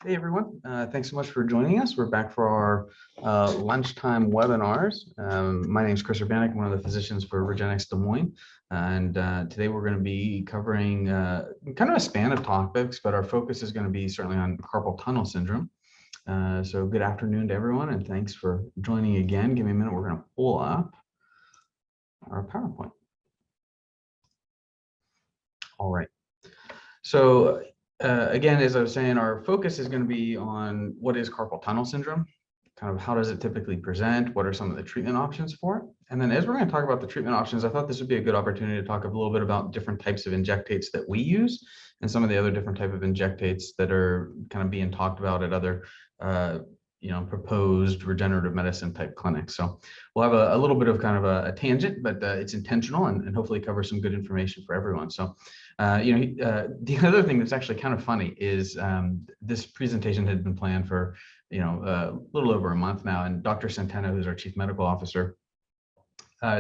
Hey everyone, thanks so much for joining us. We're back for our lunchtime webinars. My name is Chris Urbanek, one of the physicians for Regenexx Des Moines. And today we're going to be covering kind of a span of topics, but our focus is going to be certainly on carpal tunnel syndrome. So good afternoon to everyone, and thanks for joining again. Give me a minute, we're going to pull up our PowerPoint. All right. So again, as I was saying, our focus is going to be on what is carpal tunnel syndrome, kind of how does it typically present, what are some of the treatment options for it. And then as we're going to talk about the treatment options, I thought this would be a good opportunity to talk a little bit about different types of injectates that we use and some of the other different type of injectates that are kind of being talked about at other proposed regenerative medicine type clinics. So we'll have a little bit of kind of a tangent, but it's intentional and hopefully cover some good information for everyone. So the other thing that's actually kind of funny is this presentation had been planned for a little over a month now, and Dr. Centeno, who's our chief medical officer,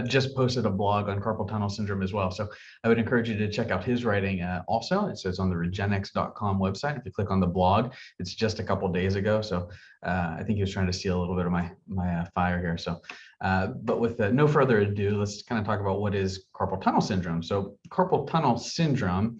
just posted a blog on carpal tunnel syndrome as well. So I would encourage you to check out his writing also. It says on the regenexx.com website. If you click on the blog, it's just a couple days ago. So I think he was trying to steal a little bit of my fire here. So, but with no further ado, let's kind of talk about what is carpal tunnel syndrome. So carpal tunnel syndrome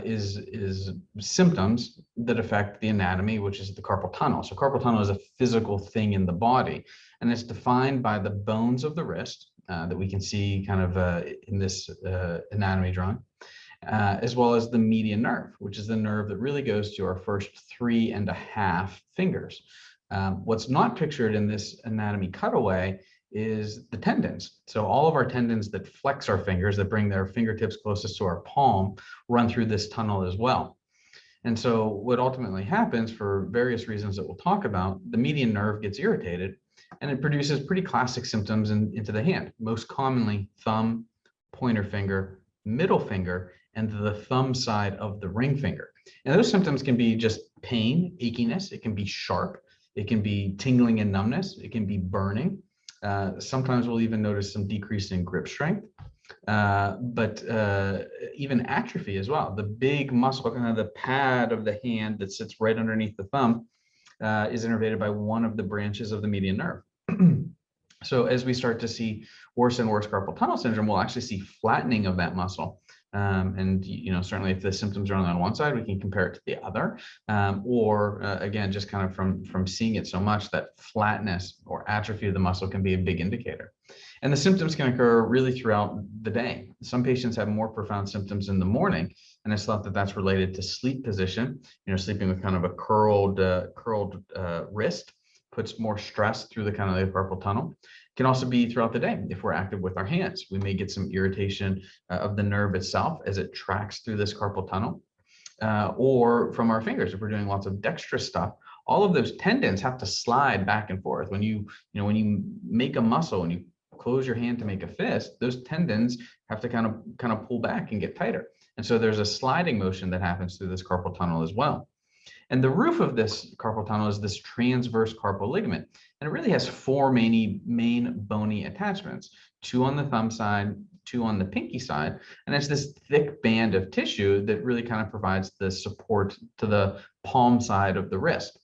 is symptoms that affect the anatomy, which is the carpal tunnel. So carpal tunnel is a physical thing in the body, and it's defined by the bones of the wrist that we can see kind of in this anatomy drawing, as well as the median nerve, which is the nerve that really goes to our first 3.5 fingers. What's not pictured in this anatomy cutaway is the tendons. So all of our tendons that flex our fingers, that bring their fingertips closest to our palm, run through this tunnel as well. And so what ultimately happens, for various reasons that we'll talk about, the median nerve gets irritated, and it produces pretty classic symptoms into the hand, most commonly thumb, pointer finger, middle finger, and the thumb side of the ring finger. And those symptoms can be just pain, achiness. It can be sharp. It can be tingling and numbness. It can be burning. Sometimes we'll even notice some decrease in grip strength. But even atrophy as well. The big muscle, kind of the pad of the hand that sits right underneath the thumb, is innervated by one of the branches of the median nerve. So as we start to see worse and worse carpal tunnel syndrome, we'll actually see flattening of that muscle. And certainly if the symptoms are on one side, we can compare it to the other, or again, just kind of from seeing it so much, that flatness or atrophy of the muscle can be a big indicator. And the symptoms can occur really throughout the day. Some patients have more profound symptoms in the morning, and it's thought that that's related to sleep position. Sleeping with kind of a curled wrist puts more stress through the kind of the carpal tunnel. It can also be throughout the day. If we're active with our hands, we may get some irritation of the nerve itself as it tracks through this carpal tunnel, or from our fingers if we're doing lots of dexterous stuff. All of those tendons have to slide back and forth. When you make a muscle and you close your hand to make a fist, those tendons have to kind of pull back and get tighter. And so there's a sliding motion that happens through this carpal tunnel as well. And the roof of this carpal tunnel is this transverse carpal ligament. And it really has four main bony attachments, 2 on the thumb side, 2 on the pinky side. And it's this thick band of tissue that really kind of provides the support to the palm side of the wrist.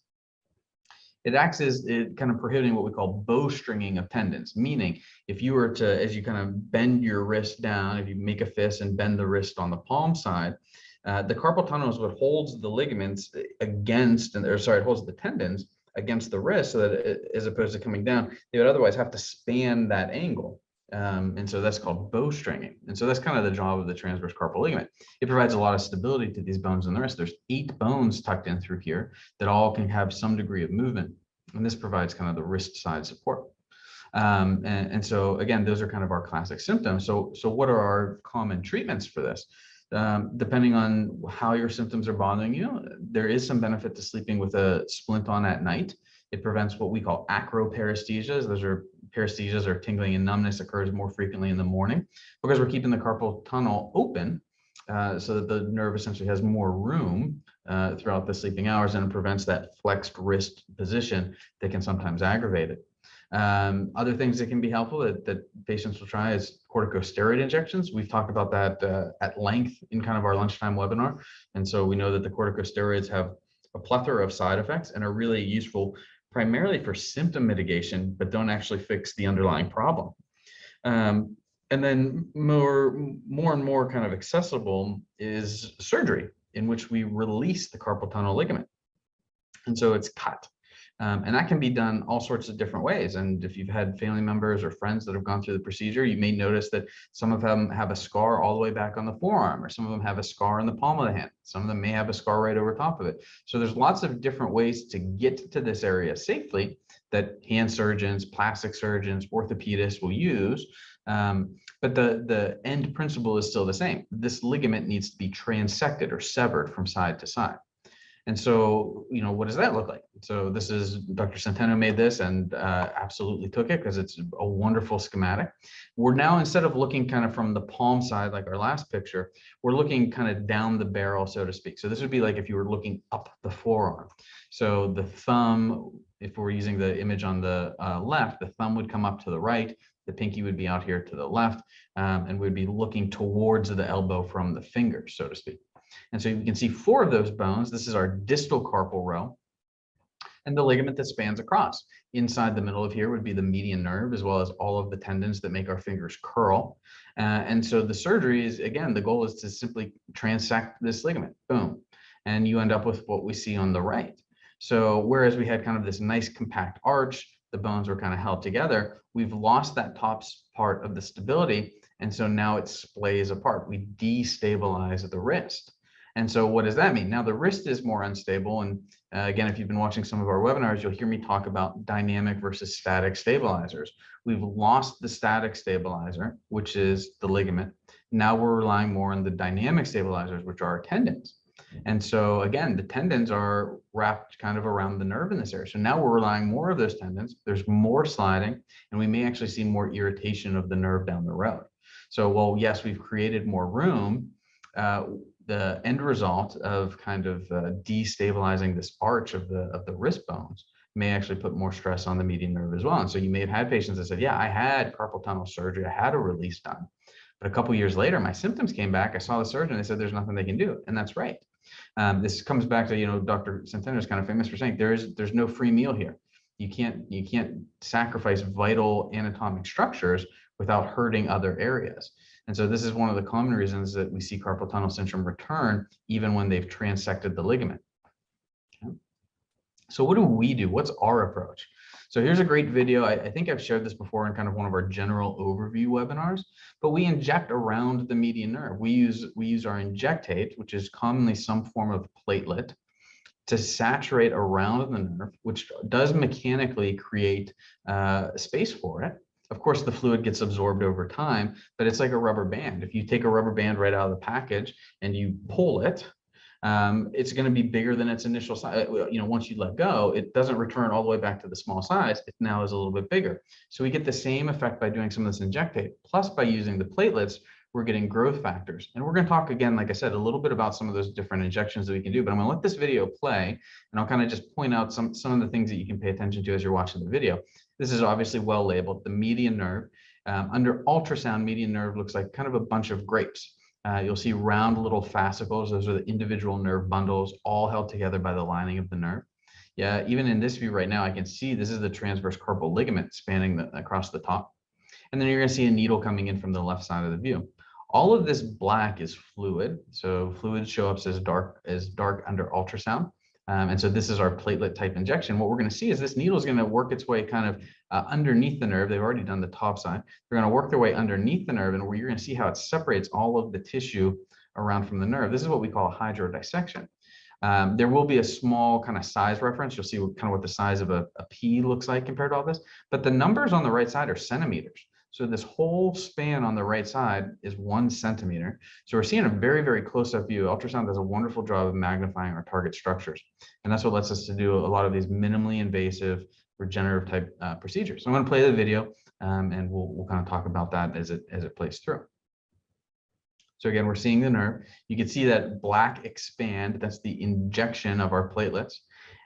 It acts as kind of prohibiting what we call bowstringing of tendons, meaning if you were to, as you kind of bend your wrist down, if you make a fist and bend the wrist on the palm side, the carpal tunnel is what holds the ligaments against, it holds the tendons against the wrist, so that as opposed to coming down, they would otherwise have to span that angle. And so that's called bowstringing. And so that's kind of the job of the transverse carpal ligament. It provides a lot of stability to these bones in the wrist. There's 8 bones tucked in through here that all can have some degree of movement. And this provides kind of the wrist side support. And so again, those are kind of our classic symptoms. So what are our common treatments for this? Depending on how your symptoms are bothering you, there is some benefit to sleeping with a splint on at night. It prevents what we call acroparesthesias. Those are paresthesias, or tingling and numbness, occurs more frequently in the morning because we're keeping the carpal tunnel open, so that the nerve essentially has more room throughout the sleeping hours, and it prevents that flexed wrist position that can sometimes aggravate it. Other things that can be helpful that patients will try is corticosteroid injections. We've talked about that at length in kind of our lunchtime webinar. And so we know that the corticosteroids have a plethora of side effects and are really useful primarily for symptom mitigation, but don't actually fix the underlying problem. And then more and more kind of accessible is surgery, in which we release the carpal tunnel ligament. And so it's cut. And that can be done all sorts of different ways. And if you've had family members or friends that have gone through the procedure, you may notice that some of them have a scar all the way back on the forearm, or some of them have a scar in the palm of the hand. Some of them may have a scar right over top of it. So there's lots of different ways to get to this area safely that hand surgeons, plastic surgeons, orthopedists will use. But the end principle is still the same. This ligament needs to be transected or severed from side to side. And so, what does that look like? So this is Dr. Centeno made this and absolutely took it because it's a wonderful schematic. We're now, instead of looking kind of from the palm side, like our last picture, we're looking kind of down the barrel, so to speak. So this would be like if you were looking up the forearm. So the thumb, if we're using the image on the left, the thumb would come up to the right, the pinky would be out here to the left, and we'd be looking towards the elbow from the fingers, so to speak. And so you can see 4 of those bones. This is our distal carpal row, and the ligament that spans across. Inside the middle of here would be the median nerve, as well as all of the tendons that make our fingers curl. And so the surgery is, again, the goal is to simply transect this ligament, boom, and you end up with what we see on the right. So whereas we had kind of this nice compact arch, the bones were kind of held together, we've lost that top part of the stability, and so now it splays apart. We destabilize the wrist. And so what does that mean? Now the wrist is more unstable. And again, if you've been watching some of our webinars, you'll hear me talk about dynamic versus static stabilizers. We've lost the static stabilizer, which is the ligament. Now we're relying more on the dynamic stabilizers, which are our tendons. And so again, the tendons are wrapped kind of around the nerve in this area. So now we're relying more of those tendons. There's more sliding, and we may actually see more irritation of the nerve down the road. So while yes, we've created more room, the end result of kind of destabilizing this arch of the wrist bones may actually put more stress on the median nerve as well. And so you may have had patients that said, yeah, I had carpal tunnel surgery, I had a release done, but a couple of years later, my symptoms came back. I saw the surgeon, they said there's nothing they can do, and that's right. This comes back to, Dr. Centeno is kind of famous for saying there's no free meal here. You can't sacrifice vital anatomic structures without hurting other areas. And so this is one of the common reasons that we see carpal tunnel syndrome return even when they've transected the ligament. Okay. So what do we do? What's our approach? So here's a great video. I think I've shared this before in kind of one of our general overview webinars, but we inject around the median nerve. We use our injectate, which is commonly some form of platelet, to saturate around the nerve, which does mechanically create space for it. Of course, the fluid gets absorbed over time, but it's like a rubber band. If you take a rubber band right out of the package and you pull it, it's going to be bigger than its initial size. Once you let go, it doesn't return all the way back to the small size. It now is a little bit bigger. So we get the same effect by doing some of this injectate. Plus, by using the platelets, we're getting growth factors. And we're going to talk again, like I said, a little bit about some of those different injections that we can do, but I'm going to let this video play, and I'll kind of just point out some of the things that you can pay attention to as you're watching the video. This is obviously well labeled, the median nerve. Under ultrasound, median nerve looks like kind of a bunch of grapes. You'll see round little fascicles. Those are the individual nerve bundles, all held together by the lining of the nerve. Yeah, even in this view right now, I can see this is the transverse carpal ligament spanning across the top. And then you're going to see a needle coming in from the left side of the view. All of this black is fluid. So fluid shows up as dark under ultrasound. And so this is our platelet type injection. What we're going to see is this needle is going to work its way kind of underneath the nerve. They've already done the top side. They're going to work their way underneath the nerve, and where you're going to see how it separates all of the tissue around from the nerve. This is what we call a hydrodissection. There will be a small kind of size reference. You'll see kind of what the size of a pea looks like compared to all this. But the numbers on the right side are centimeters. So this whole span on the right side is 1 centimeter. So we're seeing a very, very close-up view. Ultrasound does a wonderful job of magnifying our target structures. And that's what lets us to do a lot of these minimally invasive regenerative type procedures. So I'm going to play the video and we'll kind of talk about that as it plays through. So again, we're seeing the nerve. You can see that black expand. That's the injection of our platelets.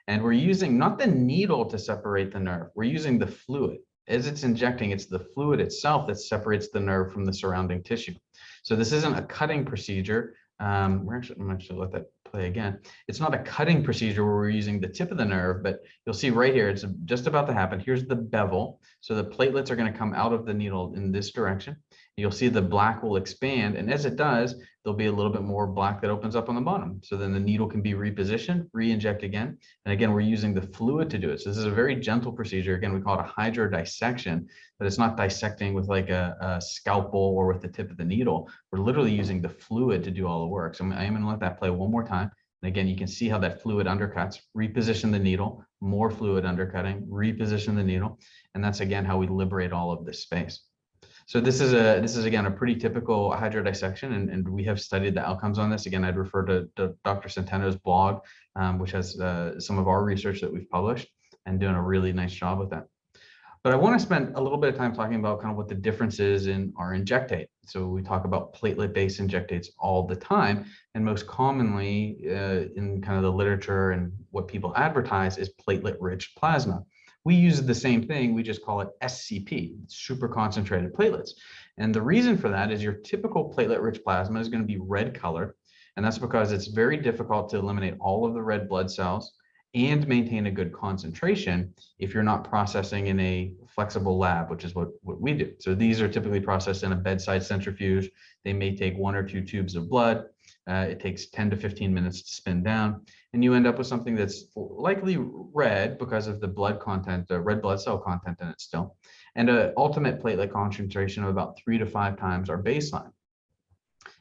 And we're using not the needle to separate the nerve. We're using the fluid. As it's injecting, it's the fluid itself that separates the nerve from the surrounding tissue. So this isn't a cutting procedure. I'm actually let that play again. It's not a cutting procedure where we're using the tip of the nerve, but you'll see right here, it's just about to happen. Here's the bevel. So the platelets are going to come out of the needle in this direction. You'll see the black will expand. And as it does, there'll be a little bit more black that opens up on the bottom. So then the needle can be repositioned, re-inject again. And again, we're using the fluid to do it. So this is a very gentle procedure. Again, we call it a hydrodissection, but it's not dissecting with like a scalpel or with the tip of the needle. We're literally using the fluid to do all the work. So I am going to let that play one more time. And again, you can see how that fluid undercuts, reposition the needle, more fluid undercutting, reposition the needle. And that's again how we liberate all of this space. So this is again a pretty typical hydrodissection, and we have studied the outcomes on this. Again, I'd refer to Dr. Centeno's blog, which has some of our research that we've published, and doing a really nice job with that. But I want to spend a little bit of time talking about kind of what the difference is in our injectate. So we talk about platelet-based injectates all the time, and most commonly in kind of the literature and what people advertise is platelet-rich plasma. We use the same thing, we just call it SCP, super concentrated platelets. And the reason for that is your typical platelet-rich plasma is going to be red colored, and that's because it's very difficult to eliminate all of the red blood cells and maintain a good concentration if you're not processing in a flexible lab, which is what we do. So these are typically processed in a bedside centrifuge. They may take 1 or 2 tubes of blood. It takes 10 to 15 minutes to spin down, and you end up with something that's likely red because of the blood content, the red blood cell content in it still, and an ultimate platelet concentration of about 3 to 5 times our baseline.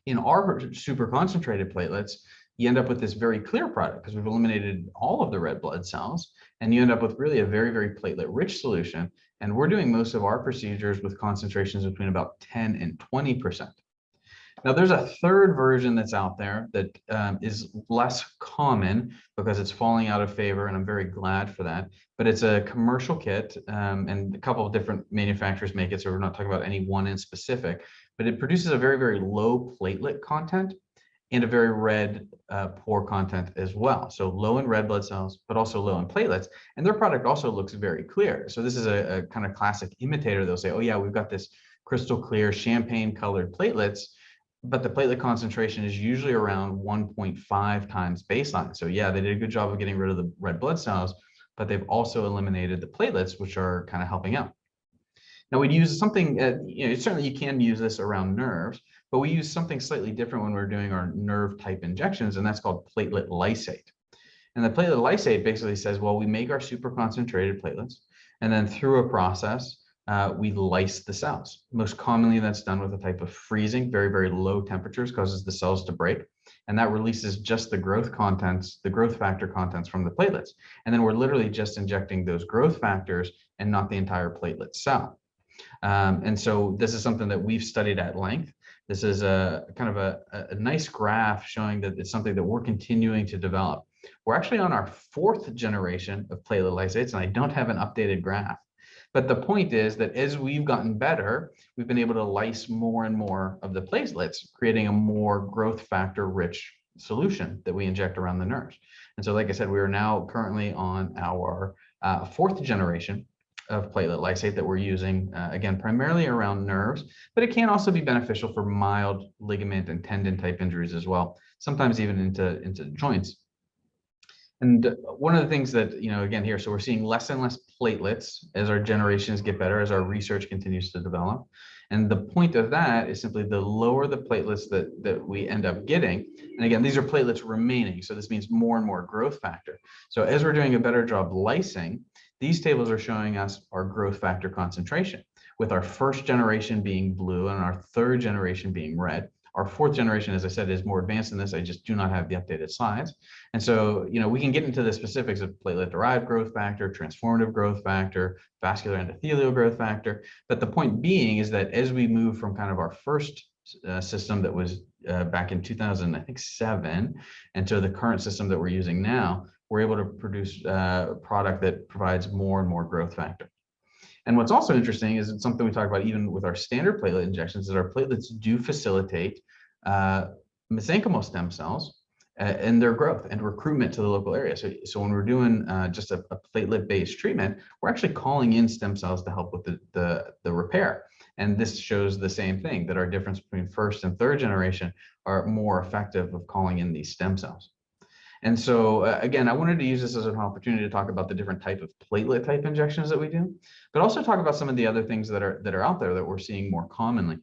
In our super concentrated platelets, you end up with this very clear product because we've eliminated all of the red blood cells, and you end up with really a very, very platelet-rich solution. And we're doing most of our procedures with concentrations between about 10 and 20%. Now, there's a third version that's out there that is less common because it's falling out of favor, and I'm very glad for that. But it's a commercial kit, and a couple of different manufacturers make it, so we're not talking about any one in specific. But it produces a very, very low platelet content and a very red poor content as well. So low in red blood cells, but also low in platelets. And their product also looks very clear. So this is a kind of classic imitator. They'll say, oh yeah, we've got this crystal clear champagne colored platelets, but the platelet concentration is usually around 1.5 times baseline. So yeah, they did a good job of getting rid of the red blood cells, but they've also eliminated the platelets, which are kind of helping out. Now we'd use something, certainly you can use this around nerves, but we use something slightly different when we're doing our nerve type injections, and that's called platelet lysate. And the platelet lysate basically says, well, we make our super concentrated platelets, and then through a process, we lyse the cells. Most commonly, that's done with a type of freezing, very, very low temperatures, causes the cells to break. And that releases just the growth contents, the growth factor contents from the platelets. And then we're literally just injecting those growth factors and not the entire platelet cell. And so this is something that we've studied at length. This is a kind of a nice graph showing that it's something that we're continuing to develop. We're actually on our 4th generation of platelet lysates, and I don't have an updated graph. But the point is that as we've gotten better, we've been able to lyse more and more of the platelets, creating a more growth factor rich solution that we inject around the nerves. And so, like I said, we are now currently on our 4th generation of platelet lysate that we're using, again, primarily around nerves, but it can also be beneficial for mild ligament and tendon type injuries as well, sometimes even into joints. And one of the things that, again here, so we're seeing less and less platelets as our generations get better, as our research continues to develop. And the point of that is simply the lower the platelets that we end up getting. And again, these are platelets remaining. So this means more and more growth factor. So as we're doing a better job lysing, these tables are showing us our growth factor concentration, with our 1st generation being blue and our 3rd generation being red. Our 4th generation, as I said, is more advanced than this. I just do not have the updated slides. And so, we can get into the specifics of platelet-derived growth factor, transformative growth factor, vascular endothelial growth factor. But the point being is that as we move from kind of our first system that was back in 2007, and to the current system that we're using now, we're able to produce a product that provides more and more growth factor. And what's also interesting is it's something we talk about even with our standard platelet injections, is our platelets do facilitate mesenchymal stem cells and their growth and recruitment to the local area. So when we're doing just a platelet-based treatment, we're actually calling in stem cells to help with the repair. And this shows the same thing, that our difference between first and third generation are more effective of calling in these stem cells. And so again, I wanted to use this as an opportunity to talk about the different type of platelet type injections that we do, but also talk about some of the other things that are out there that we're seeing more commonly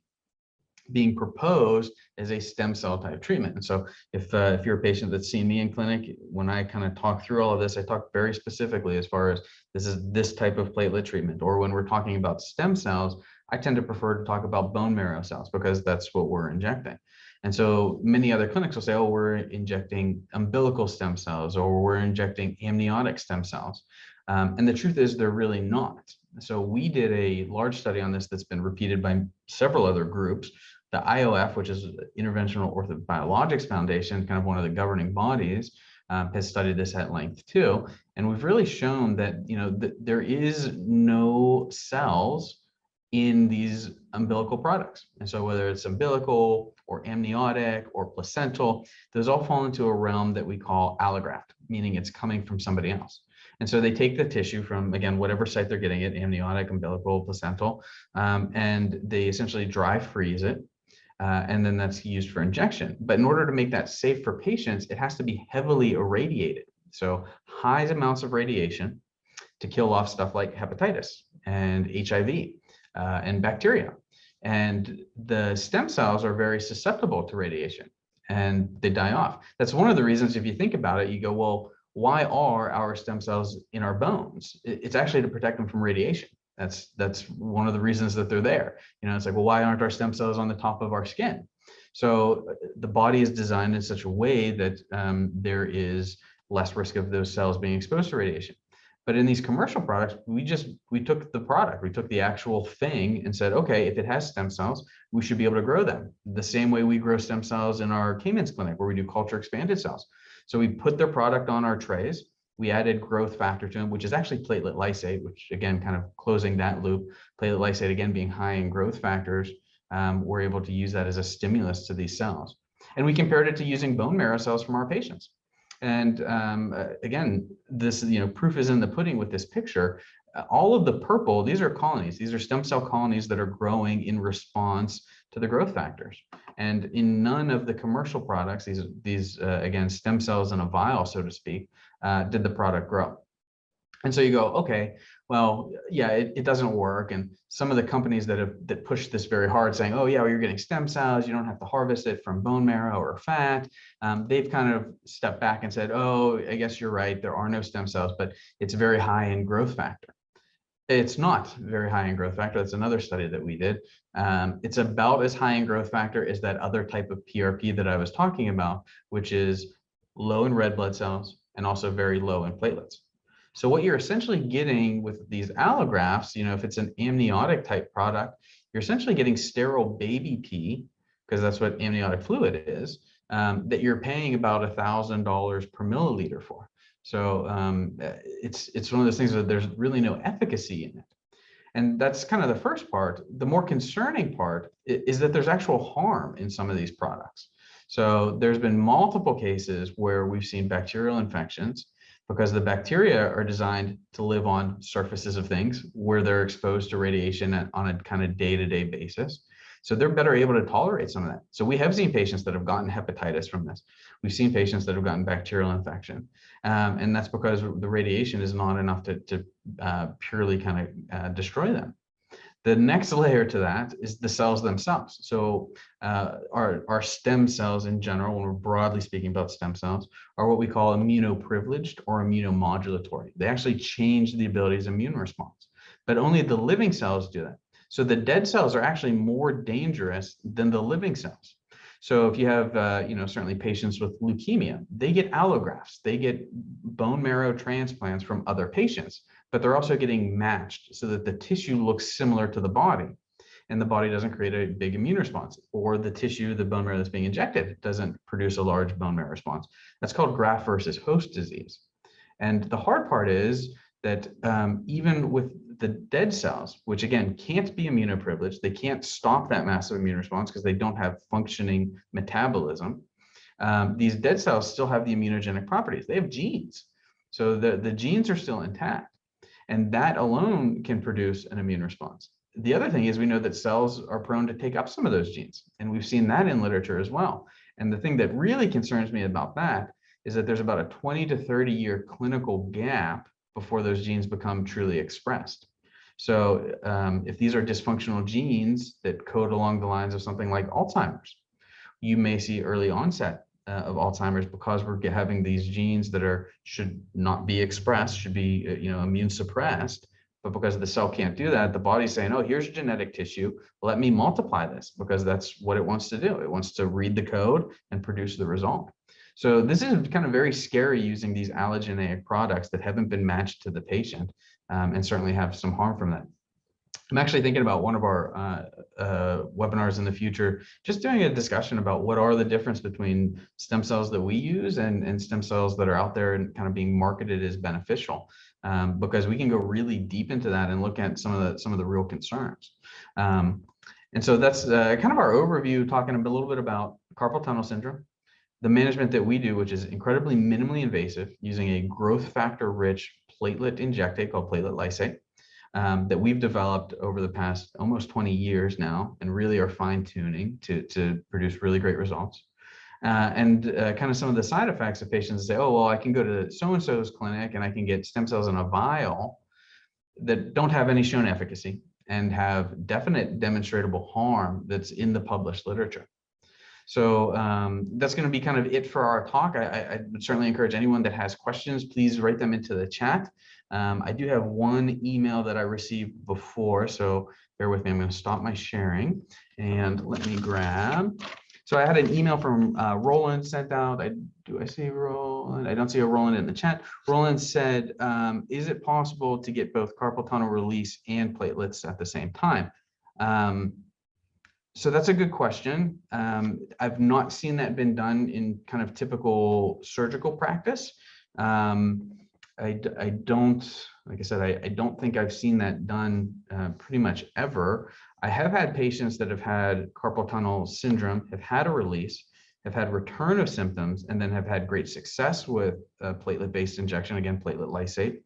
being proposed as a stem cell type treatment. And so if you're a patient that's seen me in clinic, when I kind of talk through all of this, I talk very specifically as far as this is this type of platelet treatment, or when we're talking about stem cells, I tend to prefer to talk about bone marrow cells because that's what we're injecting. And so many other clinics will say, oh, we're injecting umbilical stem cells, or we're injecting amniotic stem cells. And the truth is they're really not. So we did a large study on this that's been repeated by several other groups. The IOF, which is Interventional Orthobiologics Foundation, kind of one of the governing bodies, has studied this at length too. And we've really shown that, there is no cells in these umbilical products. And so whether it's umbilical or amniotic or placental, those all fall into a realm that we call allograft, meaning it's coming from somebody else. And so they take the tissue from, again, whatever site they're getting it, amniotic, umbilical, placental, and they essentially dry freeze it. And then that's used for injection. But in order to make that safe for patients, it has to be heavily irradiated. So high amounts of radiation to kill off stuff like hepatitis and HIV and bacteria. And the stem cells are very susceptible to radiation and they die off. That's one of the reasons, if you think about it, you go, well, why are our stem cells in our bones? It's actually to protect them from radiation. That's one of the reasons that they're there. It's like, well, why aren't our stem cells on the top of our skin? So the body is designed in such a way that there is less risk of those cells being exposed to radiation. But in these commercial products, we took the product, we took the actual thing and said, okay, if it has stem cells, we should be able to grow them the same way we grow stem cells in our Cayman's clinic, where we do culture expanded cells. So we put their product on our trays. We added growth factor to them, which is actually platelet lysate, which again, kind of closing that loop. Platelet lysate, again, being high in growth factors, we're able to use that as a stimulus to these cells. And we compared it to using bone marrow cells from our patients. And again, this, proof is in the pudding with this picture. All of the purple, these are colonies. These are stem cell colonies that are growing in response to the growth factors. And in none of the commercial products, these again, stem cells in a vial, so to speak, did the product grow. And so you go, okay, well, yeah, it doesn't work. And some of the companies that push this very hard, saying, oh yeah, well, you're getting stem cells, you don't have to harvest it from bone marrow or fat. They've kind of stepped back and said, oh, I guess you're right, there are no stem cells, but it's very high in growth factor. It's not very high in growth factor. That's another study that we did. It's about as high in growth factor as that other type of PRP that I was talking about, which is low in red blood cells and also very low in platelets. So what you're essentially getting with these allografts, if it's an amniotic type product, you're essentially getting sterile baby pee, because that's what amniotic fluid is, that you're paying about $1,000 per milliliter for. So it's one of those things that there's really no efficacy in it. And that's kind of the first part. The more concerning part is that there's actual harm in some of these products. So there's been multiple cases where we've seen bacterial infections, because the bacteria are designed to live on surfaces of things where they're exposed to radiation on a kind of day-to-day basis. So they're better able to tolerate some of that. So we have seen patients that have gotten hepatitis from this. We've seen patients that have gotten bacterial infection. And that's because the radiation is not enough to purely kind of destroy them. The next layer to that is the cells themselves. So our stem cells in general, when we're broadly speaking about stem cells, are what we call immunoprivileged or immunomodulatory. They actually change the ability's immune response, but only the living cells do that. So the dead cells are actually more dangerous than the living cells. So if you have, certainly patients with leukemia, they get allografts, they get bone marrow transplants from other patients, but they're also getting matched so that the tissue looks similar to the body and the body doesn't create a big immune response, or the tissue, the bone marrow that's being injected, doesn't produce a large bone marrow response. That's called graft versus host disease. And the hard part is that even with the dead cells, which again can't be immunoprivileged, they can't stop that massive immune response because they don't have functioning metabolism. These dead cells still have the immunogenic properties. They have genes. So the genes are still intact. And that alone can produce an immune response. the other thing is we know that cells are prone to take up some of those genes, and we've seen that in literature as well. And the thing that really concerns me about that is that there's about a 20 to 30 year clinical gap before those genes become truly expressed. So if these are dysfunctional genes that code along the lines of something like Alzheimer's, you may see early onset of Alzheimer's because we're having these genes that should not be expressed, should be immune suppressed. But because the cell can't do that, the body's saying, oh, here's genetic tissue. Let me multiply this, because that's what it wants to do. It wants to read the code and produce the result. So this is kind of very scary, using these allogeneic products that haven't been matched to the patient, and certainly have some harm from that. I'm actually thinking about one of our webinars in the future, just doing a discussion about what are the difference between stem cells that we use and stem cells that are out there and kind of being marketed as beneficial, because we can go really deep into that and look at some of the real concerns. And so that's kind of our overview, talking a little bit about carpal tunnel syndrome, the management that we do, which is incredibly minimally invasive, using a growth factor rich platelet injectate called platelet lysate. That we've developed over the past almost 20 years now, and really are fine tuning to produce really great results. And kind of some of the side effects of patients say, oh, well, I can go to so-and-so's clinic and I can get stem cells in a vial that don't have any shown efficacy and have definite demonstrable harm that's in the published literature. So that's going to be kind of it for our talk. I would certainly encourage anyone that has questions, please write them into the chat. I do have one email that I received before, so bear with me. I'm going to stop my sharing and let me grab. So I had an email from Roland sent out. Do I see Roland? I don't see a Roland in the chat. Roland said, is it possible to get both carpal tunnel release and platelets at the same time? So that's a good question. I've not seen that been done in kind of typical surgical practice. I don't, like I said, I don't think I've seen that done pretty much ever. I have had patients that have had carpal tunnel syndrome, have had a release, have had return of symptoms, and then have had great success with platelet-based injection, again, platelet lysate.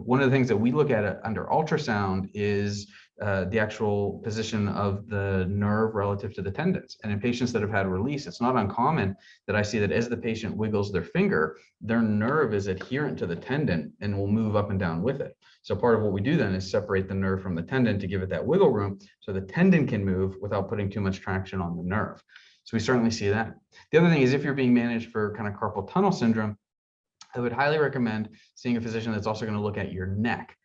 One of the things that we look at under ultrasound is the actual position of the nerve relative to the tendons. And in patients that have had release, it's not uncommon that I see that as the patient wiggles their finger, their nerve is adherent to the tendon and will move up and down with it. So part of what we do then is separate the nerve from the tendon to give it that wiggle room so the tendon can move without putting too much traction on the nerve. So we certainly see that. The other thing is, if you're being managed for kind of carpal tunnel syndrome, I would highly recommend seeing a physician that's also going to look at your neck.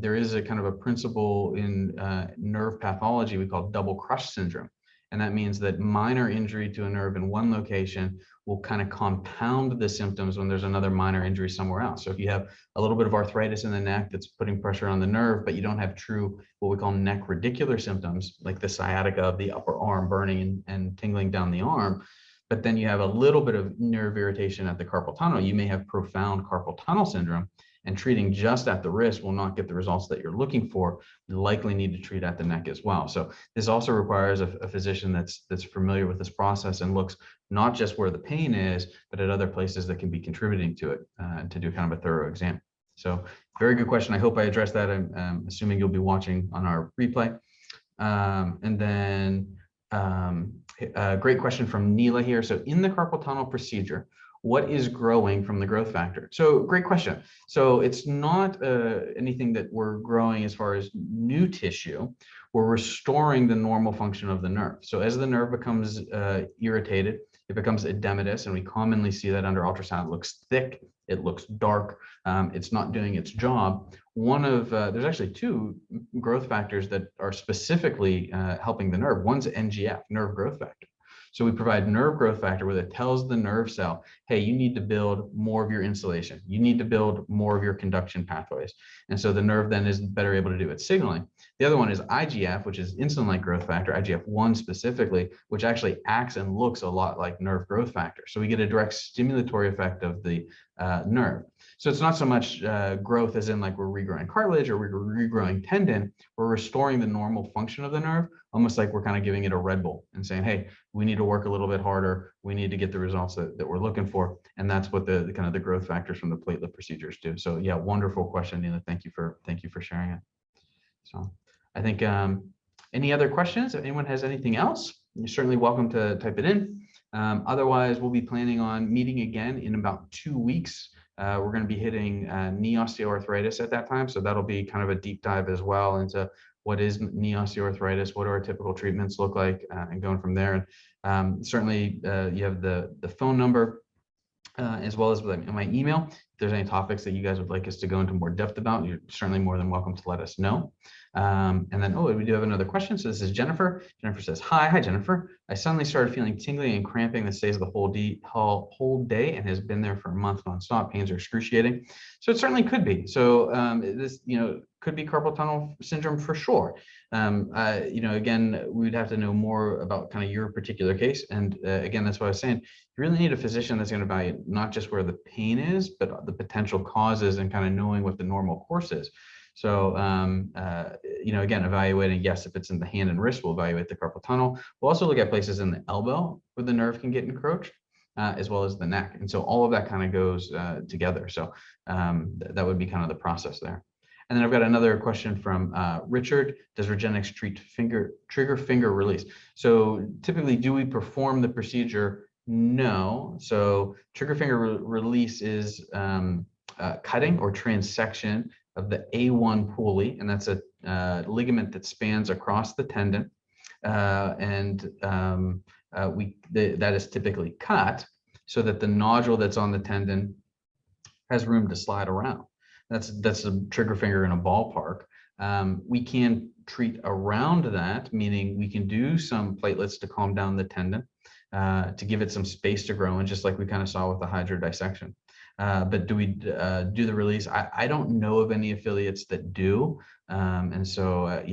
There is a kind of a principle in nerve pathology we call double crush syndrome. And that means that minor injury to a nerve in one location will kind of compound the symptoms when there's another minor injury somewhere else. So if you have a little bit of arthritis in the neck that's putting pressure on the nerve, but you don't have true what we call neck radicular symptoms, like the sciatica of the upper arm burning and tingling down the arm, but then you have a little bit of nerve irritation at the carpal tunnel, you may have profound carpal tunnel syndrome, and treating just at the wrist will not get the results that you're looking for. You likely need to treat at the neck as well. So this also requires a physician that's familiar with this process and looks not just where the pain is, but at other places that can be contributing to it, to do kind of a thorough exam. So very good question. I hope I addressed that. I'm assuming you'll be watching on our replay. And then a great question from Neela here. So in the carpal tunnel procedure, what is growing from the growth factor? So great question. So it's not anything that we're growing as far as new tissue. We're restoring the normal function of the nerve. So as the nerve becomes irritated, it becomes edematous, and we commonly see that under ultrasound. It looks thick, it looks dark, it's not doing its job. There's actually two growth factors that are specifically helping the nerve. One's NGF, nerve growth factor. So we provide nerve growth factor where it tells the nerve cell, hey, you need to build more of your insulation. You need to build more of your conduction pathways. And so the nerve then is better able to do its signaling. The other one is IGF, which is insulin-like growth factor, IGF-1 specifically, which actually acts and looks a lot like nerve growth factor. So we get a direct stimulatory effect of the nerve. So it's not so much growth as in like we're regrowing cartilage or we're regrowing tendon. We're restoring the normal function of the nerve, almost like we're kind of giving it a Red Bull and saying, hey, we need to work a little bit harder. We need to get the results that we're looking for. And that's what the kind of the growth factors from the platelet procedures do. So yeah, wonderful question, Neela. Thank you for sharing it. So I think any other questions? If anyone has anything else, you're certainly welcome to type it in. Otherwise, we'll be planning on meeting again in about 2 weeks. We're going to be hitting knee osteoarthritis at that time. So that'll be kind of a deep dive as well into what is knee osteoarthritis, what do our typical treatments look like, and going from there. And certainly you have the phone number as well as my email. If there's any topics that you guys would like us to go into more depth about, you're certainly more than welcome to let us know. And then, we do have another question. So this is Jennifer. Jennifer says, hi, Jennifer. I suddenly started feeling tingling and cramping that stays the whole day and has been there for a month nonstop. Pains are excruciating. So it certainly could be. So this, could be carpal tunnel syndrome for sure. Again, we'd have to know more about kind of your particular case. And again, that's what I was saying. You really need a physician that's going to evaluate not just where the pain is, but the potential causes and kind of knowing what the normal course is. So, again, evaluating, yes, if it's in the hand and wrist, we'll evaluate the carpal tunnel. We'll also look at places in the elbow where the nerve can get encroached, as well as the neck. And so all of that kind of goes together. So that would be kind of the process there. And then I've got another question from Richard. Does Regenexx treat trigger finger release? So typically, do we perform the procedure? No. So trigger finger release is cutting or transection of the A1 pulley, and that's a ligament that spans across the tendon. That is typically cut so that the nodule that's on the tendon has room to slide around. That's a trigger finger in a ballpark. We can treat around that, meaning we can do some platelets to calm down the tendon, to give it some space to grow, and just like we kind of saw with the hydrodissection. But do we do the release? I don't know of any affiliates that do, and so I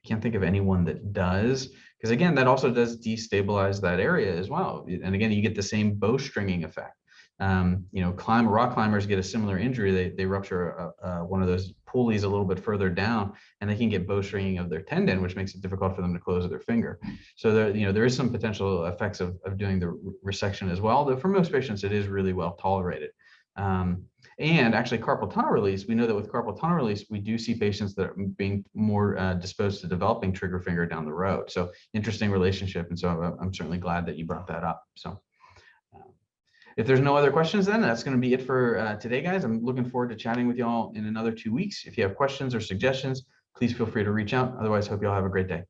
can't think of anyone that does, because again, that also does destabilize that area as well. And again, you get the same bowstringing effect. Rock climbers get a similar injury. They rupture one of those pulleys a little bit further down, and they can get bowstringing of their tendon, which makes it difficult for them to close their finger. So there is some potential effects of doing the resection as well, though for most patients it is really well tolerated. And actually, carpal tunnel release, we know that with carpal tunnel release, we do see patients that are being more disposed to developing trigger finger down the road. So interesting relationship, and so I'm certainly glad that you brought that up. So. If there's no other questions, then that's going to be it for today, guys. I'm looking forward to chatting with you all in another 2 weeks. If you have questions or suggestions, please feel free to reach out. Otherwise, hope you all have a great day.